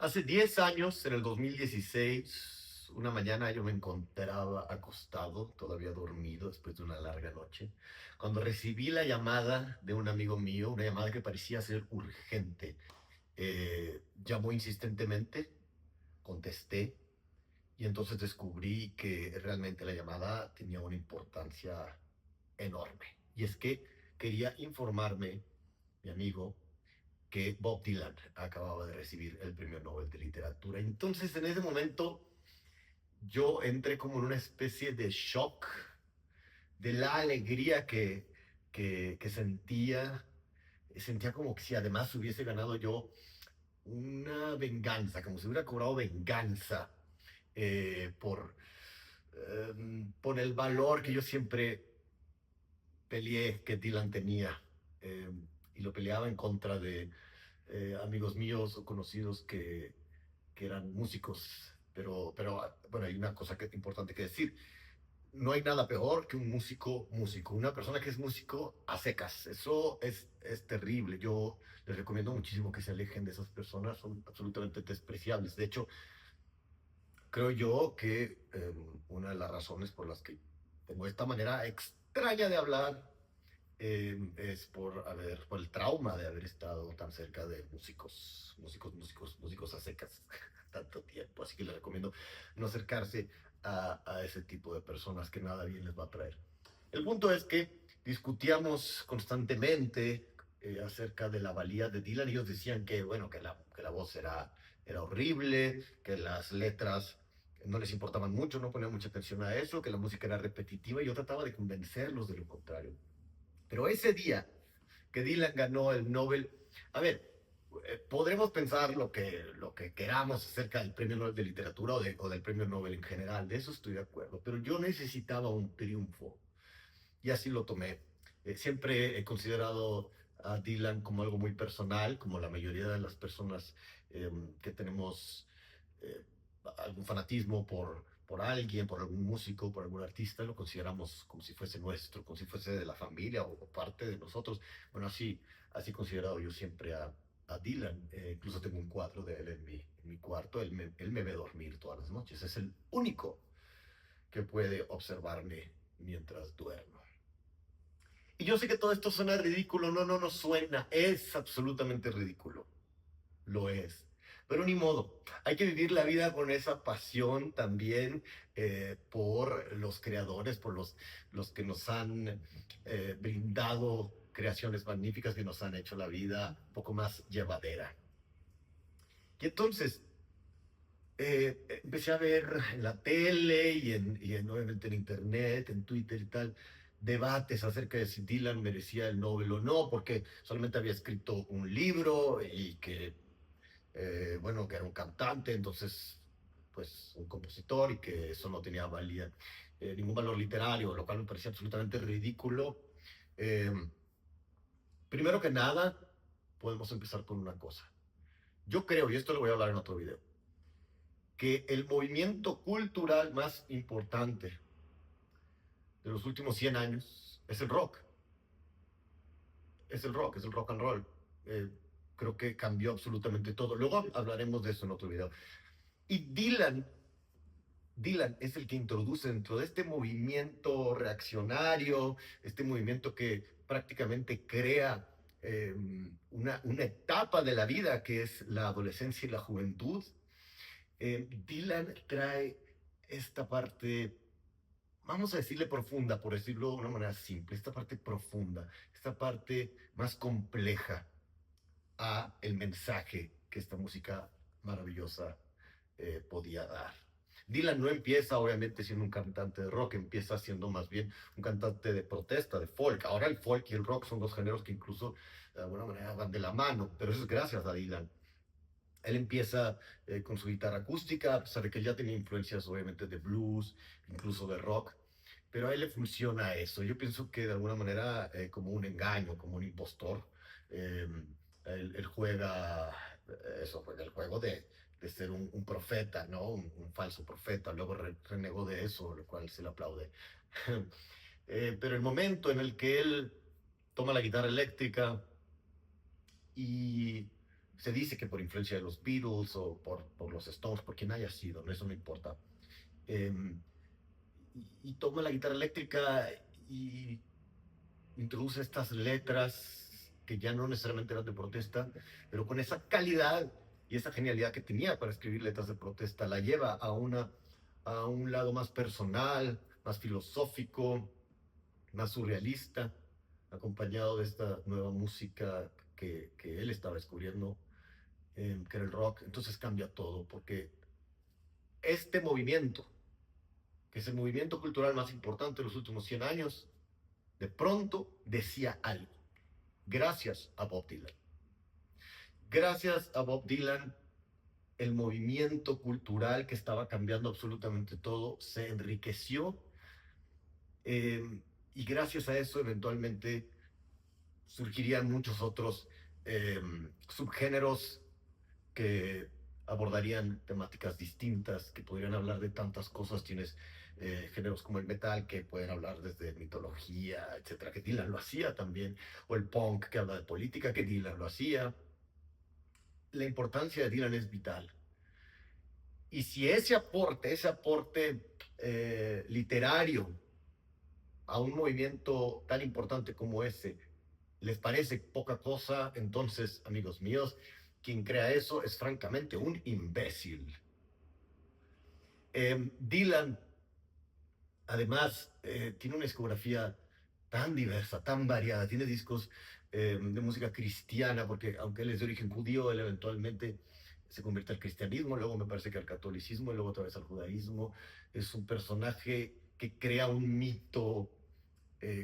Hace 10 años, en el 2016, una mañana yo me encontraba acostado, todavía dormido después de una larga noche, cuando recibí la llamada de un amigo mío, una llamada que parecía ser urgente. Llamó insistentemente, contesté y entonces descubrí que realmente la llamada tenía una importancia enorme. Y es que quería informarme, mi amigo, que Bob Dylan acababa de recibir el premio Nobel de Literatura. Entonces, en ese momento, yo entré como en una especie de shock de la alegría que sentía. Sentía como que si además hubiese ganado yo una venganza, como si hubiera cobrado venganza por el valor que yo siempre peleé que Dylan tenía. eh, y lo peleaba en contra de amigos míos o conocidos que eran músicos. Pero bueno, hay una cosa importante que decir. No hay nada peor que un músico. Una persona que es músico a secas. Eso es terrible. Yo les recomiendo muchísimo que se alejen de esas personas. Son absolutamente despreciables. De hecho, creo yo que una de las razones por las que tengo esta manera extraña de hablar es por el trauma de haber estado tan cerca de músicos a secas tanto tiempo. Así que les recomiendo no acercarse a ese tipo de personas que nada bien les va a traer. El punto es que discutíamos constantemente acerca de la valía de Dylan. Ellos decían que, bueno, que la voz era horrible, que las letras no les importaban mucho, no ponían mucha atención a eso, que la música era repetitiva y yo trataba de convencerlos de lo contrario. Pero ese día que Dylan ganó el Nobel, a ver, podremos pensar lo que queramos acerca del Premio Nobel de Literatura o del Premio Nobel en general, de eso estoy de acuerdo, pero yo necesitaba un triunfo y así lo tomé. Siempre he considerado a Dylan como algo muy personal, como la mayoría de las personas eh, que tenemos eh, algún fanatismo por alguien, por algún músico, por algún artista, lo consideramos como si fuese nuestro, como si fuese de la familia o parte de nosotros. Bueno, así he considerado yo siempre a Dylan. Incluso tengo un cuadro de él en mi cuarto. Él me ve dormir todas las noches. Es el único que puede observarme mientras duermo. Y yo sé que todo esto suena ridículo, no suena, es absolutamente ridículo, lo es. Pero ni modo, hay que vivir la vida con esa pasión también por los creadores, por los que nos han brindado creaciones magníficas que nos han hecho la vida un poco más llevadera. Y entonces empecé a ver en la tele obviamente en internet, en Twitter y tal, debates acerca de si Dylan merecía el Nobel o no, porque solamente había escrito un libro y que, bueno, que era un cantante, entonces, pues, un compositor y que eso no tenía ningún valor literario, lo cual me parecía absolutamente ridículo. Eh, Primero que nada, podemos empezar con una cosa. Yo creo, y esto lo voy a hablar en otro video, que el movimiento cultural más importante de los últimos 100 años es el rock. Es el rock and roll. Eh, Creo que cambió absolutamente todo. Luego hablaremos de eso en otro video. Y Dylan es el que introduce dentro de este movimiento reaccionario, este movimiento que prácticamente crea una etapa de la vida que es la adolescencia y la juventud. Dylan trae esta parte, vamos a decirle profunda, por decirlo de una manera simple, esta parte profunda, esta parte más compleja a el mensaje que esta música maravillosa podía dar. Dylan no empieza obviamente siendo un cantante de rock, empieza siendo más bien un cantante de protesta, de folk. Ahora el folk y el rock son dos géneros que incluso de alguna manera van de la mano, pero eso es gracias a Dylan. Él empieza con su guitarra acústica, a pesar de que él ya tenía influencias obviamente de blues, incluso de rock, pero a él le funciona eso. Yo pienso que de alguna manera como un engaño, como un impostor, eh, él juega eso, juega el juego de ser un profeta, ¿no? Un falso profeta. Luego renegó de eso, lo cual se le aplaude. Pero el momento en el que él toma la guitarra eléctrica y Se dice que por influencia de los Beatles o por los Stones, por quien haya sido, eso no importa. Eh, y toma la guitarra eléctrica y introduce estas letras que ya no necesariamente eran de protesta, pero con esa calidad y esa genialidad que tenía para escribir letras de protesta, la lleva a un lado más personal, más filosófico, más surrealista, acompañado de esta nueva música que él estaba descubriendo, que era el rock. Entonces cambia todo, porque este movimiento, que es el movimiento cultural más importante de los últimos 100 años, de pronto decía algo, gracias a Bob Dylan. Gracias a Bob Dylan, el movimiento cultural que estaba cambiando absolutamente todo se enriqueció, eh, y gracias a eso eventualmente surgirían muchos otros eh, subgéneros que abordarían temáticas distintas, que podrían hablar de tantas cosas. Tienes géneros como el metal, que pueden hablar desde mitología, etcétera, que Dylan lo hacía también, o el punk, que habla de política, que Dylan lo hacía. La importancia de Dylan es vital. Y si ese aporte literario a un movimiento tan importante como ese les parece poca cosa, entonces, amigos míos, quien crea eso es francamente un imbécil. Dylan, además, tiene una discografía tan diversa, tan variada, tiene discos de música cristiana, porque aunque él es de origen judío, él eventualmente se convierte al cristianismo, luego me parece que al catolicismo, y luego otra vez al judaísmo. Es un personaje que crea un mito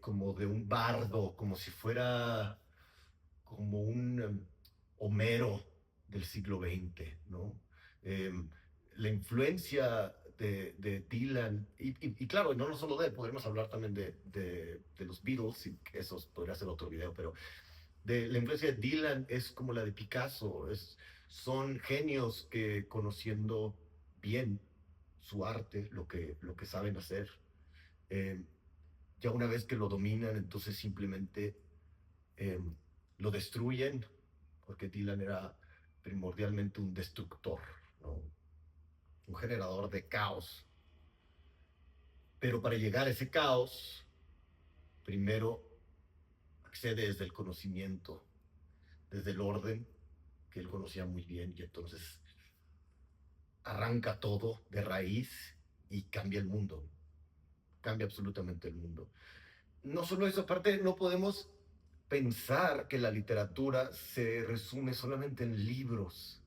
como de un bardo, como si fuera como un Homero del siglo XX, ¿no? Eh, la influencia de Dylan, y claro, no solo de él, podríamos hablar también de los Beatles, y eso podría ser otro video, pero de la influencia de Dylan es como la de Picasso, son genios que conociendo bien su arte, lo que saben hacer, eh, ya una vez que lo dominan, entonces simplemente eh, lo destruyen, porque Dylan era primordialmente un destructor, ¿no? Un generador de caos. Pero para llegar a ese caos, primero accede desde el conocimiento, desde el orden que él conocía muy bien, y entonces arranca todo de raíz y cambia el mundo, cambia absolutamente el mundo. No solo eso, aparte no podemos pensar que la literatura se resume solamente en libros.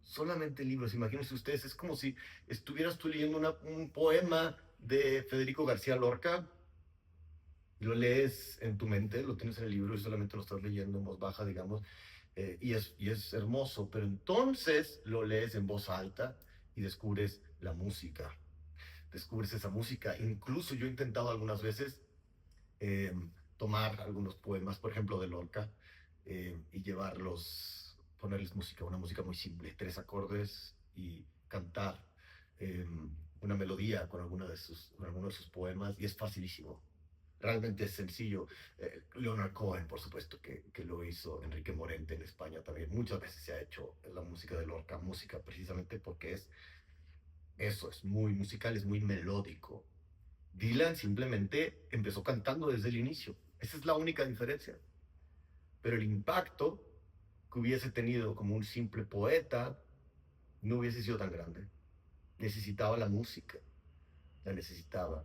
Solamente libros, imagínense ustedes, es como si estuvieras tú leyendo un poema de Federico García Lorca, y lo lees en tu mente, lo tienes en el libro y solamente lo estás leyendo en voz baja, digamos, y es hermoso, pero entonces lo lees en voz alta y descubres la música, descubres esa música. Incluso yo he intentado algunas veces eh, tomar algunos poemas, por ejemplo, de Lorca, y llevarlos, ponerles música, una música muy simple, tres acordes y cantar eh, una melodía con, con alguno de sus poemas, y es facilísimo. Realmente es sencillo. Leonard Cohen, por supuesto, que lo hizo. Enrique Morente en España también. Muchas veces se ha hecho la música de Lorca, música precisamente porque es eso, es muy musical, es muy melódico. Dylan simplemente empezó cantando desde el inicio. Esa es la única diferencia. Pero el impacto que hubiese tenido como un simple poeta no hubiese sido tan grande. Necesitaba la música, la necesitaba.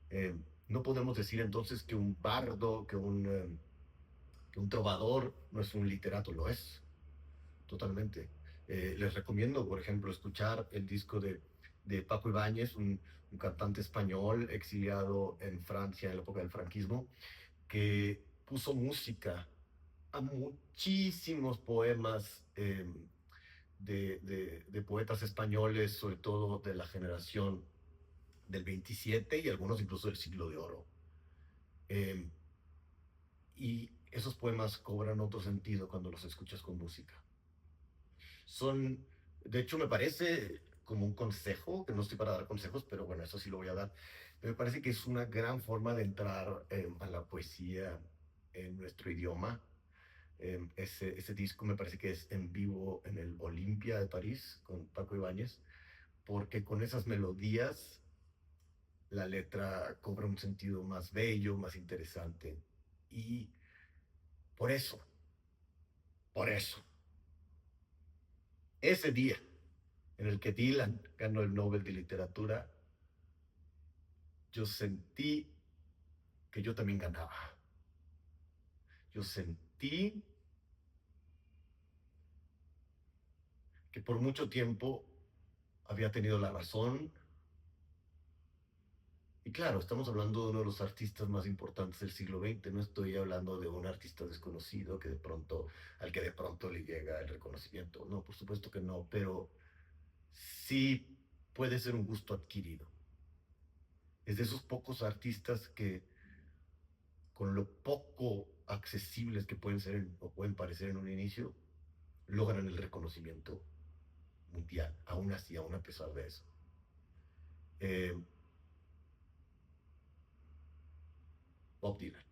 Eh, no podemos decir entonces que un bardo, que un trovador no es un literato, lo es, totalmente. Les recomiendo, por ejemplo, escuchar el disco de Paco Ibáñez, un cantante español exiliado en Francia en la época del franquismo, que puso música a muchísimos poemas de poetas españoles, sobre todo de la generación del 27 y algunos incluso del siglo de oro. Eh, y esos poemas cobran otro sentido cuando los escuchas con música. Son, de hecho, me parece como un consejo, que no estoy para dar consejos, pero bueno, eso sí lo voy a dar. Me parece que es una gran forma de entrar a la poesía en nuestro idioma, Ese disco me parece que es en vivo en el Olimpia de París con Paco Ibáñez, porque con esas melodías la letra cobra un sentido más bello, más interesante. Y por eso, por eso, ese día en el que Dylan ganó el Nobel de Literatura, yo sentí que yo también ganaba. Yo sentí que por mucho tiempo había tenido la razón. Y claro, estamos hablando de uno de los artistas más importantes del siglo XX. No estoy hablando de un artista desconocido que de pronto, al que de pronto le llega el reconocimiento. No, por supuesto que no, pero sí puede ser un gusto adquirido. Es de esos pocos artistas que, con lo poco accesibles que pueden ser o pueden parecer en un inicio, logran el reconocimiento mundial, aún así, aún a pesar de eso. Eh, Bob Dylan.